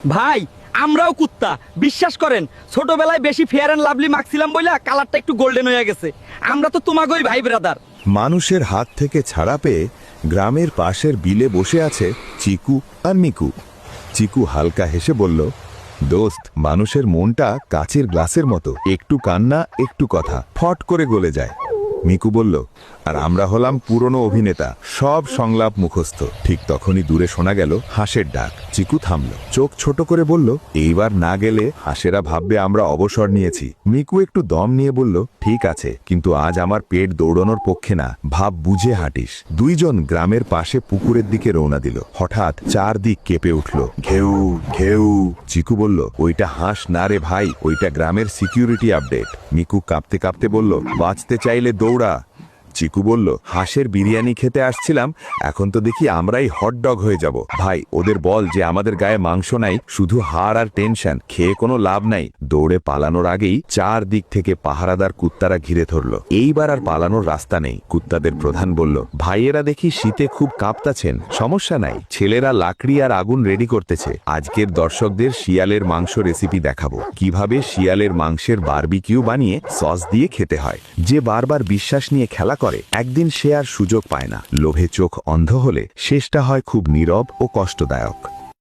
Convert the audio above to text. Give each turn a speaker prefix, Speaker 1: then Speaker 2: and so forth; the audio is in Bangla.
Speaker 1: ভাই আমরাও কুত্তা, বিশ্বাস করেন ছোটবেলায় বেশি ফেয়ার অ্যান্ড লাভলি মাখছিলাম বইলা কালারটা একটু গোল্ডেন হয়ে গেছে। আমরা তো তোমাগোই ভাই ব্রাদার।
Speaker 2: মানুষের হাত থেকে ছাড়া পেয়ে গ্রামের পাশের বিলে বসে আছে চিকু আর মিকু। চিকু হালকা হেসে বলল, দোস্ত, মানুষের মনটা কাচের গ্লাসের মতো, একটু কান্না একটু কথা ফট করে গলে যায়। মিকু বলল, আর আমরা হলাম পুরনো অভিনেতা, সব সংলাপ মুখস্থ। ঠিক তখনই দূরে শোনা গেল হাঁসের ডাক। চিকু থামল, চোখ ছোট করে বলল, এইবার না গেলে হাঁসেরা ভাববে আমরা অবসর নিয়েছি। মিকু একটু দম নিয়ে বলল, ঠিক আছে, কিন্তু আজ আমার পেট দৌড়ানোর পক্ষে না, ভাব বুঝে হাঁটিস। দুইজন গ্রামের পাশে পুকুরের দিকে রওনা দিল। হঠাৎ চারদিক কেঁপে উঠল, ঘেউ ঘেউ। চিকু বলল, ওইটা হাঁস না রে ভাই, ওইটা গ্রামের সিকিউরিটি আপডেট। মিকু কাঁপতে কাঁপতে বলল, বাঁচতে চাইলে দৌড়া। চিকু বলল, হাঁসের বিরিয়ানি খেতে আসছিলাম, এখন তো দেখি আমরাই হটডগ হয়ে যাব। ভাই, ওদের বল যে আমাদের গায়ে মাংস নাই, শুধু হাড় আর টেনশন, খেয়ে কোনো লাভ নাই। দৌড়ে পালানোর আগেই চারদিক থেকে পাহারাদার কুত্তারা ঘিরে ধরল। এইবার আর পালানোর রাস্তা নেই। কুত্তাদের প্রধান বলল, ভাইয়েরা দেখি শীতে খুব কাঁপতাছেন, সমস্যা নাই, ছেলেরা লাকড়ি আর আগুন রেডি করতেছে। আজকের দর্শকদের শিয়ালের মাংস রেসিপি দেখাবো, কিভাবে শিয়ালের মাংসের বারবিকিউ বানিয়ে সস দিয়ে খেতে হয়। যে বারবার বিশ্বাস নিয়ে খেলা করে, একদিন সে আর সুযোগ পায় না। লোভে চোখ অন্ধ হলে শেষটা হয় খুব নীরব ও কষ্টদায়ক।